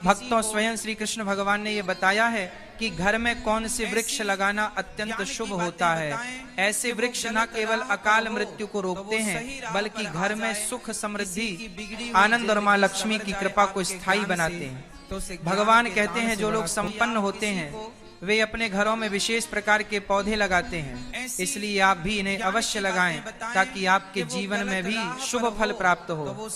भक्तों, स्वयं श्री कृष्ण भगवान ने ये बताया है कि घर में कौन से वृक्ष लगाना अत्यंत शुभ होता है। ऐसे वृक्ष न केवल अकाल मृत्यु को रोकते हैं, बल्कि घर में सुख, समृद्धि, आनंद और माँ लक्ष्मी की कृपा को स्थायी बनाते हैं। भगवान कहते हैं जो लोग संपन्न होते हैं वे अपने घरों में विशेष प्रकार के पौधे लगाते हैं, इसलिए आप भी इन्हें अवश्य लगाएं ताकि आपके जीवन में भी शुभ फल प्राप्त हो।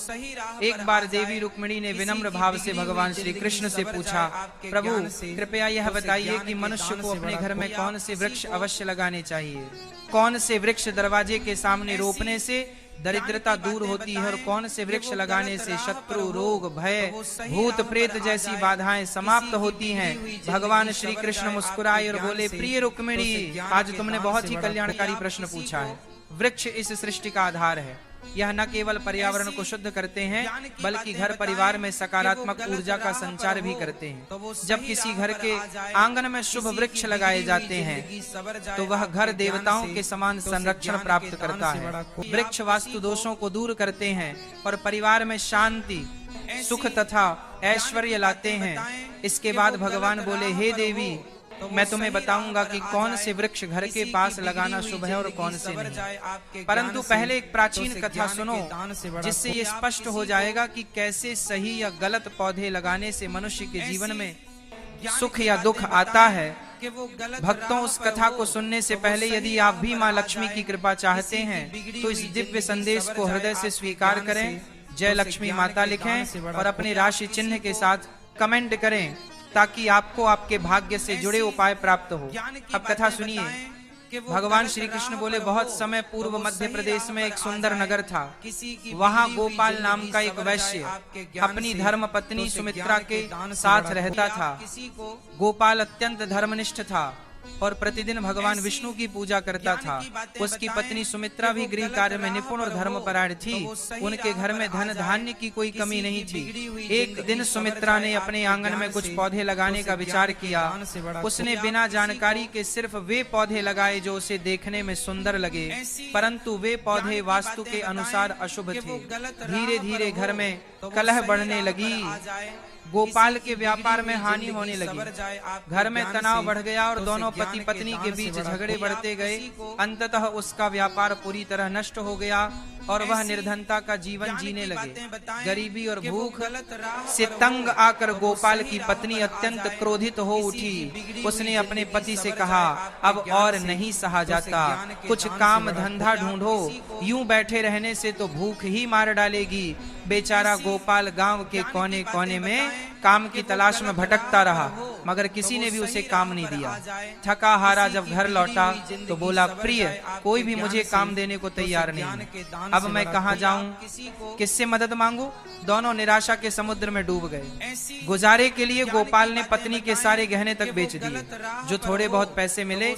एक बार देवी रुक्मिणी ने विनम्र भाव से भगवान श्री कृष्ण से पूछा, प्रभु कृपया यह बताइए कि मनुष्य को अपने घर में कौन से वृक्ष अवश्य लगाने चाहिए, कौन से वृक्ष दरवाजे के सामने रोपने से दरिद्रता दूर होती है और कौन से वृक्ष लगाने से शत्रु, रोग, भय, भूत प्रेत जैसी बाधाएं समाप्त होती हैं। भगवान श्री कृष्ण मुस्कुराए और बोले, प्रिय रुक्मिणी, आज तुमने बहुत ही कल्याणकारी प्रश्न पूछा है। वृक्ष इस सृष्टि का आधार है। यह न केवल पर्यावरण को शुद्ध करते हैं बल्कि घर परिवार में सकारात्मक ऊर्जा का संचार भी करते हैं। जब किसी घर के आंगन में शुभ वृक्ष लगाए जाते हैं तो वह घर देवताओं के समान संरक्षण प्राप्त करता है। वृक्ष वास्तु दोषों को दूर करते हैं और परिवार में शांति, सुख तथा ऐश्वर्य लाते हैं। इसके बाद भगवान बोले, हे देवी, मैं तुम्हें बताऊंगा कि कौन से वृक्ष घर के पास लगाना शुभ है और कौन से नहीं। परंतु पहले एक प्राचीन कथा सुनो, जिससे ये स्पष्ट हो जाएगा कि कैसे सही या गलत पौधे लगाने से मनुष्य के जीवन में सुख या दुख आता है। भक्तों, उस कथा को सुनने से पहले यदि आप भी माँ लक्ष्मी की कृपा चाहते हैं तो इस दिव्य संदेश को हृदय से स्वीकार करें, जय लक्ष्मी माता लिखें और अपने राशि चिन्ह के साथ कमेंट करें ताकि आपको आपके भाग्य से जुड़े उपाय प्राप्त हो। अब कथा सुनिए। भगवान श्री कृष्ण बोले, बहुत समय पूर्व मध्य प्रदेश में एक सुंदर नगर था। वहाँ गोपाल नाम का एक वैश्य अपनी धर्म पत्नी सुमित्रा के साथ रहता था। गोपाल अत्यंत धर्मनिष्ठ था और प्रतिदिन भगवान विष्णु की पूजा करता था। उसकी पत्नी सुमित्रा भी गृह कार्य में निपुण और धर्मपरायण थी। उनके घर में धन धान्य की कोई कमी नहीं थी। एक दिन सुमित्रा ने अपने आंगन में कुछ पौधे लगाने का विचार किया। उसने बिना जानकारी के सिर्फ वे पौधे लगाए जो उसे देखने में सुंदर लगे, परंतु वे पौधे वास्तु के अनुसार अशुभ थे। धीरे धीरे घर में कलह बढ़ने लगी। गोपाल के व्यापार में हानि होने लगी। घर में तनाव बढ़ गया और दोनों पति पत्नी के बीच झगड़े बढ़ते गए। अंततः उसका व्यापार पूरी तरह नष्ट हो गया और वह निर्धनता का जीवन जीने लगे। गरीबी और भूख से तंग आकर गोपाल की पत्नी अत्यंत क्रोधित हो उठी। उसने अपने पति से कहा, अब और नहीं सहा जाता, कुछ काम धंधा ढूंढो, यूं बैठे रहने से तो भूख ही मार डालेगी। बेचारा गोपाल गांव के कोने कोने में काम की तलाश में भटकता रहा, मगर किसी ने भी उसे काम नहीं दिया। थका हारा जब घर लौटा तो बोला, प्रिय, कोई भी मुझे काम देने को तैयार नहीं है। अब मैं कहाँ जाऊं, किससे मदद मांगू? दोनों निराशा के समुद्र में डूब गए। गुजारे के लिए गोपाल ने पत्नी के सारे गहने तक बेच दिए। जो थोड़े बहुत पैसे मिले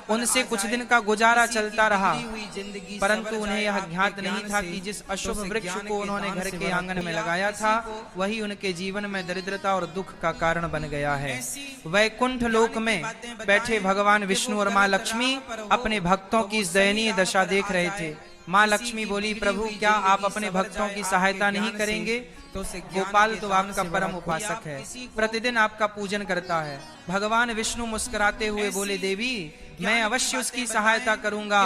उनसे कुछ दिन का गुजारा चलता रहा, परंतु उन्हें यह ज्ञात नहीं था कि जिस अशुभ वृक्ष को उन्होंने घर के आंगन में लगाया था वही उनके जीवन में दरिद्रता और दुख का कारण बन गया है। वैकुंठ लोक में बैठे भगवान विष्णु और माँ लक्ष्मी अपने भक्तों की इस दयनीय दशा देख रहे थे। माँ लक्ष्मी बोली, प्रभु क्या आप अपने भक्तों की सहायता नहीं करेंगे? गोपाल तो आपका परम उपासक है, प्रतिदिन आपका पूजन करता है। भगवान विष्णु मुस्कुराते हुए बोले, देवी मैं अवश्य उसकी सहायता करूंगा,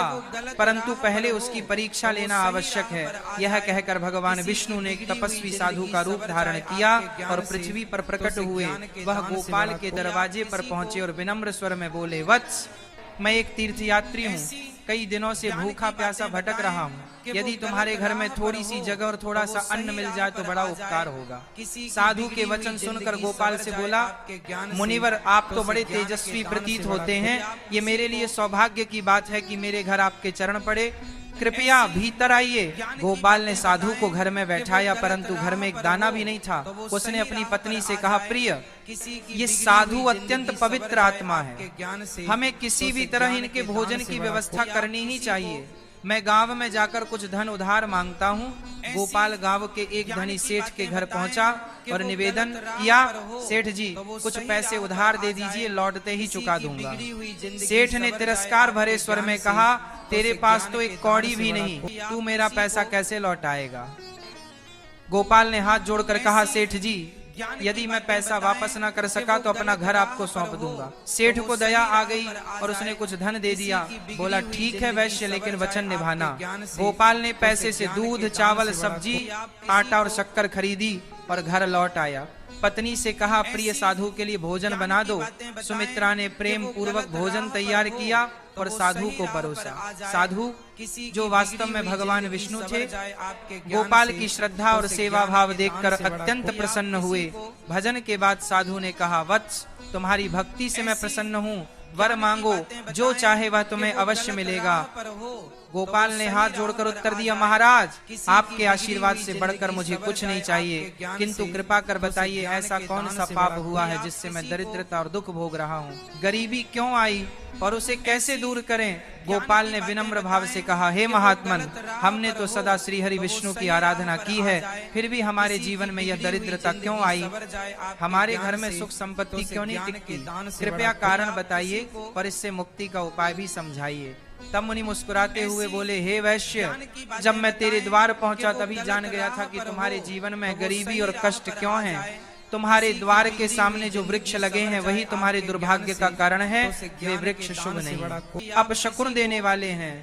परंतु पहले उसकी परीक्षा लेना आवश्यक है। यह कहकर भगवान विष्णु ने एक तपस्वी साधु का रूप धारण किया और पृथ्वी पर प्रकट हुए। वह गोपाल के दरवाजे पर पहुंचे और विनम्र स्वर में बोले, वत्स, मैं एक तीर्थयात्री हूँ, कई दिनों से भूखा प्यासा भटक रहा हूँ। यदि तुम्हारे घर में थोड़ी सी जगह और थोड़ा सा अन्न मिल जाए तो बड़ा उपकार होगा। साधु के वचन सुनकर गोपाल से बोला, मुनिवर आप तो बड़े तेजस्वी प्रतीत होते हैं, ये मेरे लिए सौभाग्य की बात है कि मेरे घर आपके चरण पड़े, कृपया भीतर आइए। गोपाल ने साधु को घर में बैठाया, परंतु घर में एक दाना भी नहीं था। उसने अपनी पत्नी से कहा, प्रिय, ये साधु अत्यंत पवित्र आत्मा है, हमें किसी भी तरह इनके भोजन की व्यवस्था करनी ही चाहिए। मैं गांव में जाकर कुछ धन उधार मांगता हूँ। गोपाल गांव के एक धनी सेठ के घर पहुंचा और निवेदन किया, सेठ जी कुछ पैसे उधार दे दीजिए, लौटते ही चुका दूंगा। सेठ ने तिरस्कार भरे स्वर में कहा, तेरे पास तो एक कौड़ी भी नहीं, तू मेरा पैसा कैसे लौटाएगा? गोपाल ने हाथ जोड़कर कहा, सेठ जी यदि मैं पैसा वापस ना कर सका तो अपना घर आपको सौंप दूंगा। सेठ को दया आ गई और उसने कुछ धन दे दिया। बोला ठीक है वैश्य, लेकिन वचन निभाना। गोपाल ने पैसे से दूध, चावल, सब्जी, आटा और शक्कर खरीदी और घर लौट आया। पत्नी से कहा प्रिय साधु के लिए भोजन बना दो। सुमित्रा ने प्रेम पूर्वक भोजन तैयार किया और साधु को परोसा। साधु जो वास्तव में भगवान विष्णु थे, गोपाल की श्रद्धा और सेवा भाव देखकर अत्यंत प्रसन्न हुए। भजन के बाद साधु ने कहा वत्स, तुम्हारी भक्ति से मैं प्रसन्न हूँ, वर मांगो, जो चाहे वह तुम्हें अवश्य मिलेगा। गोपाल ने हाथ जोड़कर उत्तर दिया महाराज, आपके आशीर्वाद से बढ़कर मुझे कुछ नहीं चाहिए, किंतु कृपा कर बताइए ऐसा कौन सा पाप हुआ है जिससे मैं दरिद्रता और दुख भोग रहा हूँ। गरीबी क्यों आई और उसे कैसे दूर करें। गोपाल ने विनम्र भाव से कहा हे महात्मन, हमने तो सदा श्री हरि विष्णु की आराधना की है, फिर भी हमारे जीवन में यह दरिद्रता क्यों आई, हमारे घर में सुख संपत्ति क्यों नहीं टिकती, कृपया कारण बताइए और इससे मुक्ति का उपाय भी समझाइए। तब मुनि मुस्कुराते हुए बोले हे वैश्य, जब मैं तेरे द्वार पहुंचा तभी जान गया था कि तुम्हारे जीवन में गरीबी और कष्ट क्यों है। तुम्हारे द्वार के सामने जो वृक्ष लगे हैं वही तुम्हारे दुर्भाग्य का कारण है। वे वृक्ष शुभ नहीं, अपशकुन देने वाले हैं,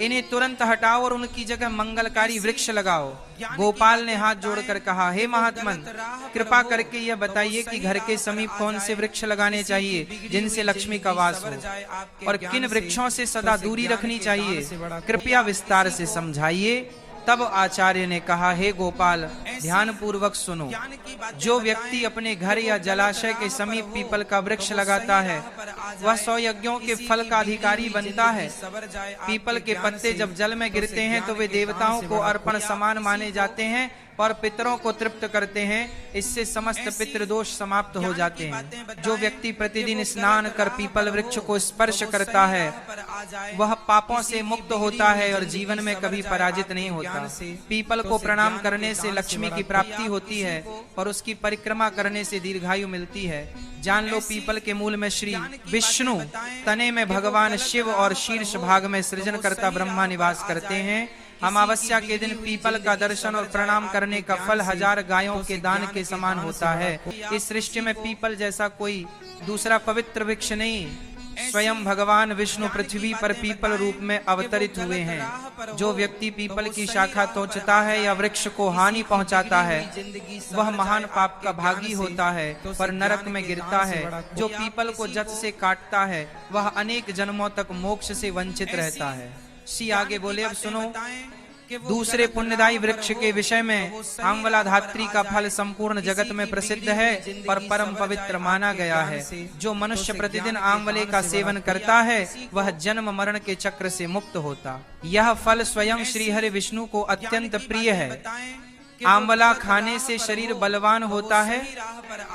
इन्हें तुरंत हटाओ और उनकी जगह मंगलकारी वृक्ष लगाओ। गोपाल ने हाथ जोड़कर कहा हे महात्मन, कृपा करके यह बताइए कि घर के समीप कौन से वृक्ष लगाने चाहिए जिनसे लक्ष्मी का वास हो, और किन वृक्षों से सदा दूरी रखनी चाहिए, कृपया विस्तार से समझाइए। तब आचार्य ने कहा हे गोपाल, ध्यान पूर्वक सुनो। जो व्यक्ति अपने घर या जलाशय के समीप पीपल का वृक्ष लगाता है वह 100 यज्ञों के फल का अधिकारी बनता है। पीपल के पत्ते जब जल में गिरते हैं तो वे देवताओं को अर्पण समान माने जाते हैं और पितरों को तृप्त करते हैं। इससे समस्त पितृदोष समाप्त हो जाते हैं। जो व्यक्ति प्रतिदिन स्नान कर पीपल वृक्ष को स्पर्श करता है वह पापों से मुक्त होता है और जीवन में कभी पराजित नहीं होता। पीपल को प्रणाम करने से लक्ष्मी की प्राप्ति होती है और उसकी परिक्रमा करने से दीर्घायु मिलती है। जान लो पीपल के मूल में श्री विष्णु, तने में भगवान शिव और शीर्ष भाग में सृजनकर्ता ब्रह्मा निवास करते हैं। अमावस्या के दिन पीपल का दर्शन और प्रणाम करने का फल 1000 गायों के दान के समान होता है। इस सृष्टि में पीपल जैसा कोई दूसरा पवित्र वृक्ष नहीं। स्वयं भगवान विष्णु पृथ्वी पर पीपल रूप में अवतरित हुए हैं। जो व्यक्ति पीपल की शाखा तोड़ता है या वृक्ष को हानि पहुंचाता है वह महान पाप का भागी होता है पर नरक में गिरता है। जो पीपल को जड़ से काटता है वह अनेक जन्मों तक मोक्ष से वंचित रहता है। श्री आगे बोले अब सुनो, दूसरे पुण्यदायी वृक्ष के विषय में आंवला धात्री का फल संपूर्ण जगत में प्रसिद्ध है और परम पवित्र माना गया है। जो मनुष्य प्रतिदिन आंवले का सेवन करता है वह जन्म मरण के चक्र से मुक्त होता। यह फल स्वयं श्री हरि विष्णु को अत्यंत प्रिय है। आंवला खाने से शरीर बलवान होता है,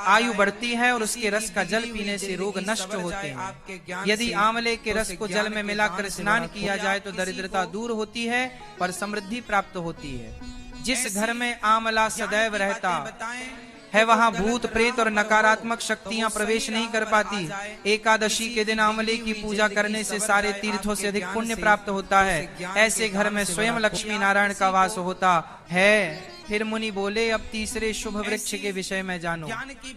आयु बढ़ती है और उसके रस का जल पीने से रोग नष्ट होते हैं। यदि आंवले के रस को जल में मिलाकर स्नान किया जाए तो दरिद्रता दूर होती है और समृद्धि प्राप्त होती है। जिस घर में आंवला सदैव रहता है वहाँ भूत प्रेत और नकारात्मक शक्तियाँ प्रवेश नहीं कर पाती। एकादशी के दिन आंवले की पूजा करने से सारे तीर्थों से अधिक पुण्य प्राप्त होता है। ऐसे घर में स्वयं लक्ष्मी नारायण का वास होता है। फिर मुनि बोले अब तीसरे शुभ वृक्ष के विषय में जानो।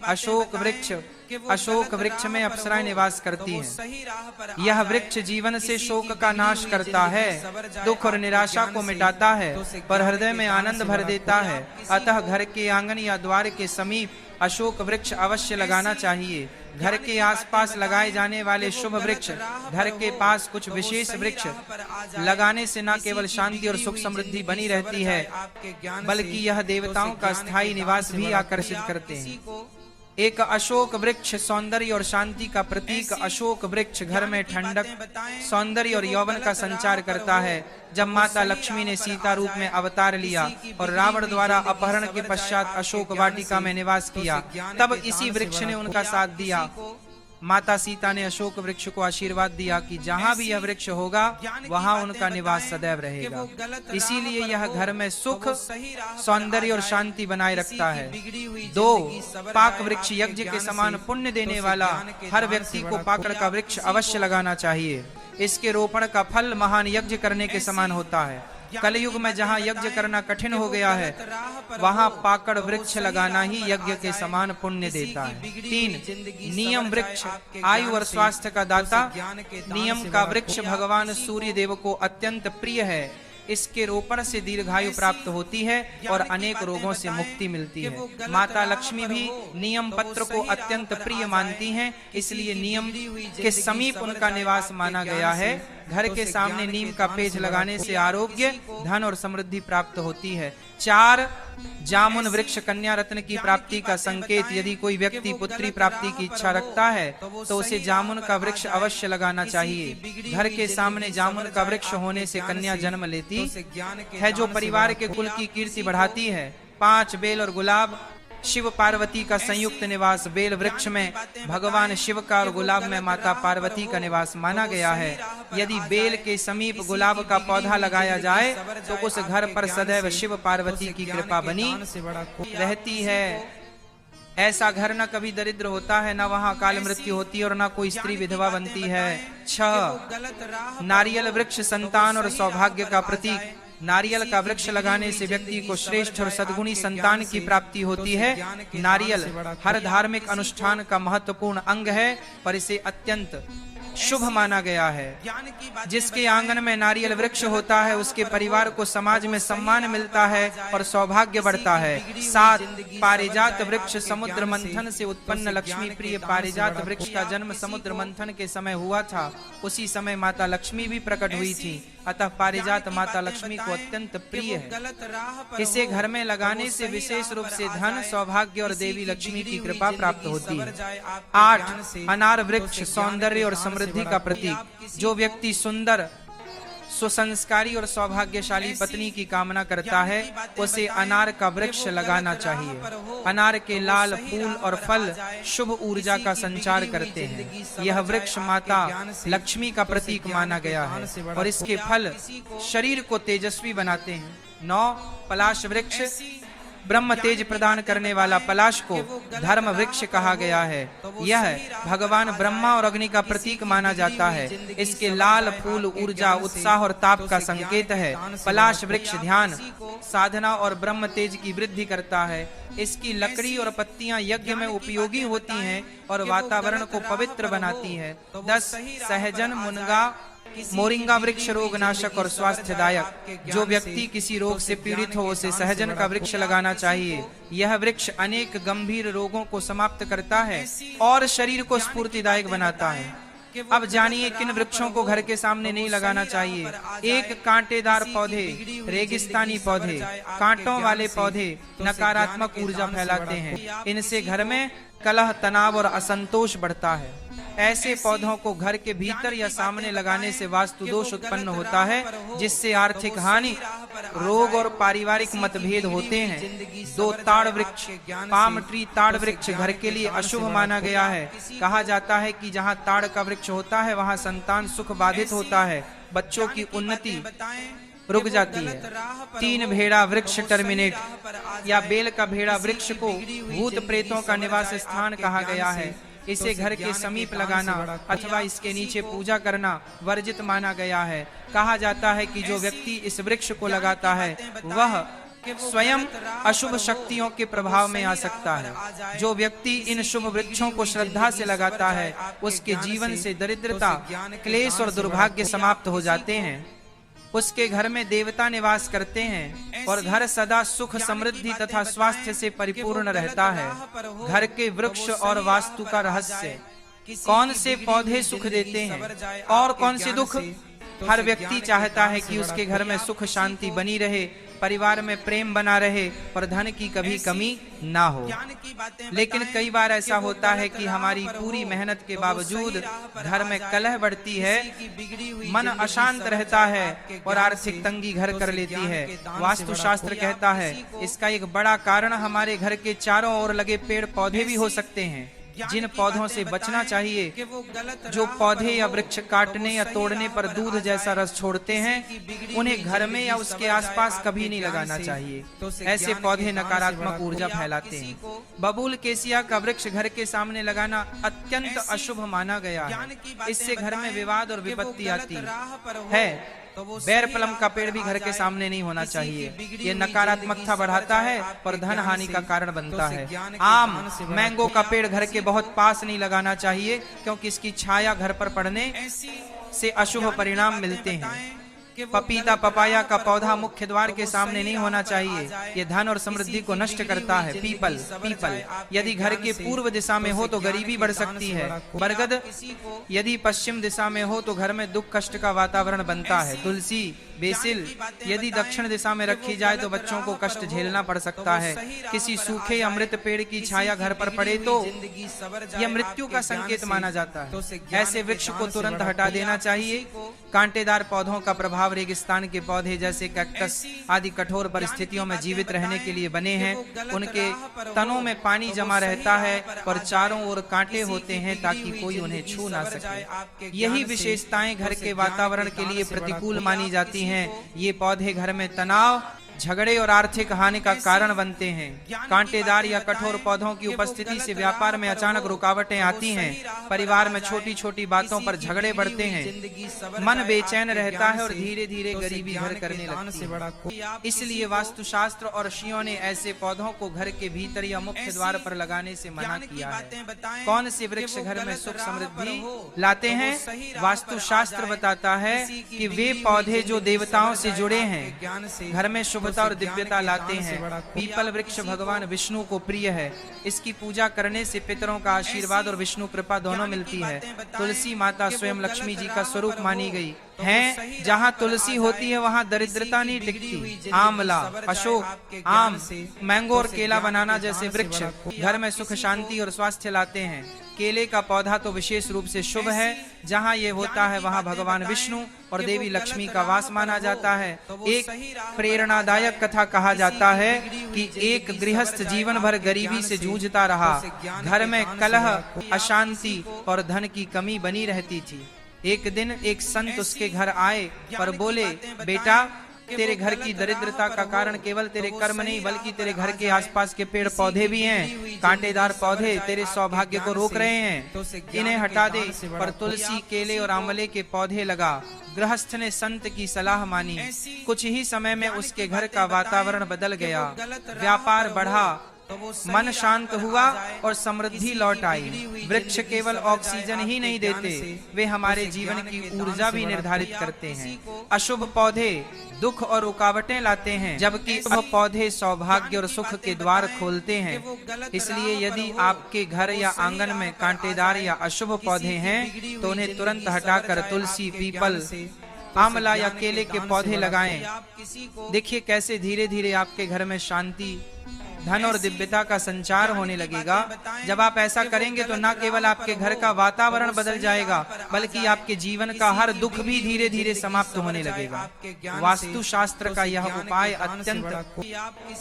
अशोक वृक्ष। अशोक वृक्ष में अप्सराएं निवास करती हैं। यह वृक्ष जीवन से शोक का नाश करता है, दुख और निराशा को मिटाता है और हृदय में आनंद भर देता है। अतः घर के आंगन या द्वार के समीप अशोक वृक्ष अवश्य लगाना चाहिए। घर के आसपास लगाए जाने वाले शुभ वृक्ष, घर के पास कुछ विशेष वृक्ष लगाने से न केवल शांति और सुख समृद्धि बनी रहती है बल्कि यह देवताओं का स्थायी निवास भी आकर्षित करते हैं। एक अशोक वृक्ष सौंदर्य और शांति का प्रतीक। अशोक वृक्ष घर में ठंडक, सौंदर्य और यौवन का संचार करता है। जब माता लक्ष्मी ने सीता रूप में अवतार लिया और रावण द्वारा अपहरण के पश्चात अशोक वाटिका में निवास किया तब इसी वृक्ष ने उनका साथ दिया। माता सीता ने अशोक वृक्ष को आशीर्वाद दिया कि जहाँ भी यह वृक्ष होगा वहाँ उनका निवास सदैव रहेगा। इसीलिए यह घर में सुख, सौंदर्य और शांति बनाए रखता है। 2. पाक वृक्ष यज्ञ के समान पुण्य देने वाला हर व्यक्ति को पाकड़ का वृक्ष अवश्य लगाना चाहिए। इसके रोपण का फल महान यज्ञ करने के समान होता है। कलयुग में जहाँ यज्ञ करना कठिन हो गया है, वहाँ पाकड़ वृक्ष लगाना ही यज्ञ के समान पुण्य देता है। 3, नियम वृक्ष आयु और स्वास्थ्य का दाता। नियम का वृक्ष भगवान सूर्य देव को अत्यंत प्रिय है। इसके रोपण से दीर्घायु प्राप्त होती है और अनेक रोगों से मुक्ति मिलती है। माता लक्ष्मी भी नियम पत्र को अत्यंत प्रिय मानती हैं, इसलिए नियम के समीप उनका निवास माना गया है। घर के सामने नीम का पेड़ लगाने से आरोग्य, धन और समृद्धि प्राप्त होती है। 4, जामुन वृक्ष कन्या रत्न की प्राप्ति का संकेत। यदि कोई व्यक्ति पुत्री प्राप्ति की इच्छा रखता है तो उसे जामुन का वृक्ष अवश्य लगाना चाहिए। घर के सामने जामुन का वृक्ष होने से कन्या जन्म लेती है, जो परिवार के कुल की कीर्ति बढ़ाती है। 5, बेल और गुलाब शिव पार्वती का संयुक्त निवास। बेल वृक्ष में भगवान शिव का और गुलाब में माता पार्वती का निवास माना गया है। यदि बेल के समीप गुलाब का पौधा लगाया जाए तो उस घर पर सदैव शिव पार्वती की कृपा बनी रहती है। ऐसा घर न कभी दरिद्र होता है, न वहाँ अकाल मृत्यु होती है और न कोई स्त्री विधवा बनती है। 6, नारियल वृक्ष संतान और सौभाग्य का प्रतीक। नारियल का वृक्ष लगाने से व्यक्ति को श्रेष्ठ और सद्गुणी संतान की प्राप्ति होती है। नारियल हर धार्मिक अनुष्ठान का महत्वपूर्ण अंग है, पर इसे अत्यंत शुभ माना गया है। जिसके आंगन में नारियल वृक्ष होता है उसके परिवार को समाज में सम्मान मिलता है और सौभाग्य बढ़ता है। 7, पारिजात वृक्ष समुद्र मंथन से उत्पन्न लक्ष्मी प्रिय पारिजात वृक्ष का जन्म समुद्र मंथन के समय हुआ था। उसी समय माता लक्ष्मी भी प्रकट हुई थी, अतः पारिजात माता लक्ष्मी को अत्यंत प्रिय है। इसे घर में लगाने से विशेष रूप से धन, सौभाग्य और देवी लक्ष्मी की कृपा प्राप्त होती है। 8, अनार वृक्ष सौंदर्य और समृद्धि का प्रतीक। जो व्यक्ति सुंदर, सुसंस्कारी और सौभाग्यशाली पत्नी की कामना करता है उसे अनार का वृक्ष लगाना चाहिए। अनार के लाल फूल और फल शुभ ऊर्जा का संचार करते हैं। यह वृक्ष माता लक्ष्मी का प्रतीक माना गया है और इसके फल शरीर को तेजस्वी बनाते हैं। 9, पलाश वृक्ष ब्रह्म तेज प्रदान करने वाला पलाश को धर्म वृक्ष कहा गया है। यह भगवान ब्रह्मा और अग्नि का प्रतीक माना जाता है। इसके लाल फूल ऊर्जा, उत्साह और ताप का संकेत है। पलाश वृक्ष ध्यान, साधना और ब्रह्म तेज की वृद्धि करता है। इसकी लकड़ी और पत्तियां यज्ञ में उपयोगी होती हैं और वातावरण को पवित्र बनाती है। 10, सहजन मुनगा मोरिंगा वृक्ष रोग नाशक और स्वास्थ्यदायक। जो व्यक्ति किसी रोग से पीड़ित हो उसे सहजन का वृक्ष लगाना चाहिए। यह वृक्ष अनेक गंभीर रोगों को समाप्त करता है और शरीर को स्फूर्तिदायक बनाता है। अब जानिए किन वृक्षों को घर के सामने नहीं लगाना चाहिए। 1, कांटेदार पौधे, रेगिस्तानी पौधे। कांटों वाले पौधे नकारात्मक ऊर्जा फैलाते हैं। इनसे घर में कलह, तनाव और असंतोष बढ़ता है। ऐसे पौधों को घर के भीतर या सामने लगाने से वास्तु दोष उत्पन्न होता है, जिससे आर्थिक हानि, रोग और पारिवारिक मतभेद होते हैं। 2, ताड़ वृक्ष पाम ट्री। ताड़ वृक्ष घर के लिए अशुभ माना गया है। कहा जाता है कि जहाँ ताड़ का वृक्ष होता है वहाँ संतान सुख बाधित होता है, बच्चों की उन्नति रुक जाती है। 3, भेड़ा वृक्ष टर्मिनेट या बेल का भेड़ा वृक्ष को भूत प्रेतों का निवास स्थान कहा गया है। इसे घर के समीप लगाना अथवा इसके नीचे पूजा करना वर्जित माना गया है। कहा जाता है कि जो व्यक्ति इस वृक्ष को लगाता है वह स्वयं अशुभ शक्तियों के प्रभाव में आ सकता है। जो व्यक्ति इन शुभ वृक्षों को श्रद्धा से लगाता है उसके जीवन से दरिद्रता, क्लेश और दुर्भाग्य समाप्त हो जाते हैं। उसके घर में देवता निवास करते हैं और घर सदा सुख, समृद्धि तथा स्वास्थ्य से परिपूर्ण रहता है। घर के वृक्ष और वास्तु का रहस्य। कौन से पौधे सुख देते हैं और कौन से दुख? हर व्यक्ति चाहता है कि उसके घर में सुख शांति बनी रहे, परिवार में प्रेम बना रहे और धन की कभी कमी ना हो। लेकिन कई बार ऐसा होता है कि हमारी पूरी मेहनत के बावजूद घर में कलह बढ़ती है, मन अशांत रहता है और आर्थिक तंगी घर कर लेती है। वास्तुशास्त्र कहता है इसका एक बड़ा कारण हमारे घर के चारों ओर लगे पेड़ पौधे भी हो सकते हैं, जिन पौधों से बचना चाहिए। जो पौधे या वृक्ष काटने या तोड़ने पर दूध जैसा रस छोड़ते हैं उन्हें घर में या उसके आसपास कभी नहीं लगाना चाहिए। ऐसे पौधे नकारात्मक ऊर्जा फैलाते हैं। बबूल केसिया का वृक्ष घर के सामने लगाना अत्यंत अशुभ माना गया है। इससे घर में विवाद और विपत्ति आती है। बैर प्लम का पेड़ भी घर के सामने नहीं होना चाहिए। ये नकारात्मकता बढ़ाता है और धन हानि का कारण बनता है। आम मैंगो का पेड़ घर के बहुत पास नहीं लगाना चाहिए, क्योंकि इसकी छाया घर पर पड़ने से अशुभ परिणाम मिलते हैं। पपीता पपाया का पौधा मुख्य द्वार के सामने नहीं होना चाहिए, ये धन और समृद्धि को नष्ट करता है। पीपल यदि घर के पूर्व दिशा में हो तो गरीबी बढ़ सकती है। बरगद यदि पश्चिम दिशा में हो तो घर में दुख कष्ट का वातावरण बनता है। तुलसी बेसिल यदि दक्षिण दिशा में रखी जाए तो बच्चों को कष्ट झेलना पड़ सकता है। किसी सूखे या मृत पेड़ की छाया घर पर पड़े तो यह मृत्यु का संकेत माना जाता है। ऐसे वृक्ष को तुरंत हटा देना चाहिए। कांटेदार पौधों का प्रभाव रेगिस्तान के पौधे जैसे कैक्टस आदि कठोर परिस्थितियों में जीवित रहने के लिए बने हैं। उनके तनों में पानी जमा रहता है और चारों ओर कांटे होते हैं ताकि कोई उन्हें छू ना सके। यही विशेषताएं घर के वातावरण के लिए प्रतिकूल मानी जाती हैं। ये पौधे घर में तनाव, झगड़े और आर्थिक हानि का कारण बनते हैं। कांटेदार या कठोर पौधों की उपस्थिति से व्यापार में अचानक रुकावटें आती हैं। परिवार में छोटी छोटी बातों पर झगड़े बढ़ते हैं। मन बेचैन रहता है और धीरे धीरे गरीबी घर करने लगती है। इसलिए वास्तुशास्त्र और ऋषियों ने ऐसे पौधों को घर के भीतर या मुख्य द्वार पर लगाने से मना किया है। कौन से वृक्ष घर में सुख समृद्धि लाते हैं? वास्तुशास्त्र बताता है कि वे पौधे जो देवताओं से जुड़े हैं, घर में शुभता और दिव्यता लाते हैं। पीपल वृक्ष भगवान विष्णु को प्रिय है। इसकी पूजा करने से पितरों का आशीर्वाद और विष्णु कृपा दोनों मिलती है। तुलसी माता स्वयं लक्ष्मी जी का स्वरूप मानी गई है। जहाँ तुलसी होती है वहाँ दरिद्रता नहीं टिकती। आंवला, अशोक, आम, मैंगो और केला बनाना जैसे वृक्ष घर में सुख शांति और स्वास्थ्य लाते हैं। केले का पौधा तो विशेष रूप से शुभ है। जहाँ ये होता है वहाँ भगवान विष्णु और देवी लक्ष्मी का वास माना जाता है। एक प्रेरणादायक कथा कहा जाता है कि एक गृहस्थ जीवन भर गरीबी से जूझता रहा। घर में कलह, अशांति और धन की कमी बनी रहती थी। एक दिन एक संत उसके घर आए और बोले, बेटा, तेरे घर की दरिद्रता का कारण केवल तेरे कर्म नहीं बल्कि तेरे घर के आसपास के पेड़ पौधे भी हैं। कांटेदार पौधे तेरे सौभाग्य को रोक रहे हैं, इन्हें हटा दे। पर तुलसी, केले और आंवले के पौधे लगा। गृहस्थ ने संत की सलाह मानी। कुछ ही समय में उसके घर का वातावरण बदल गया। व्यापार बढ़ा, मन शांत हुआ और समृद्धि लौट आई। वृक्ष केवल ऑक्सीजन ही नहीं देते, वे हमारे जीवन की ऊर्जा भी निर्धारित करते हैं। अशुभ पौधे दुख और रुकावटें लाते हैं, जबकि शुभ पौधे सौभाग्य और सुख के द्वार खोलते हैं। इसलिए यदि आपके घर या आंगन में कांटेदार या अशुभ पौधे हैं तो उन्हें तुरंत हटाकर तुलसी, पीपल, आंवला या केले के पौधे लगाएं। देखिए कैसे धीरे धीरे आपके घर में शांति, धन और दिव्यता का संचार होने लगेगा। जब आप ऐसा करेंगे तो न केवल आपके घर का वातावरण बदल जाएगा बल्कि आपके जीवन का हर दुख भी धीरे धीरे समाप्त होने लगेगा। वास्तुशास्त्र का यह उपाय अत्यंत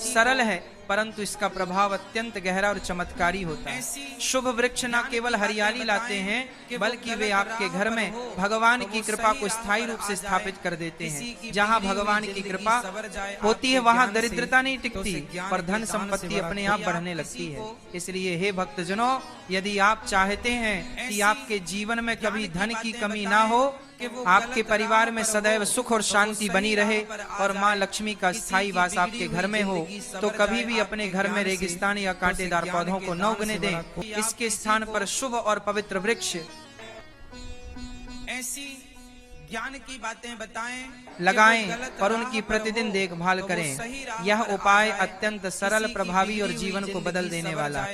सरल है परंतु इसका प्रभाव अत्यंत गहरा और चमत्कारी होता है। शुभ वृक्ष न केवल हरियाली लाते हैं बल्कि वे आपके घर में भगवान की कृपा को स्थायी रूप से स्थापित कर देते हैं। जहाँ भगवान की कृपा होती है वहाँ दरिद्रता नहीं टिकती पर धन संपत्ति अपने आप बढ़ने लगती है। इसलिए हे भक्तजनों, यदि आप चाहते हैं कि आपके जीवन में कभी धन की कमी ना हो, आपके परिवार में सदैव सुख और शांति बनी रहे और माँ लक्ष्मी का स्थायी वास आपके घर में हो, तो कभी भी अपने घर में रेगिस्तान या कांटेदार पौधों को न उगने दें। इसके स्थान पर शुभ और पवित्र वृक्ष ऐसी ज्ञान की बातें बताएं, लगाएं और उनकी प्रतिदिन देखभाल करें। यह उपाय अत्यंत सरल, प्रभावी और जीवन को बदल देने वाला है।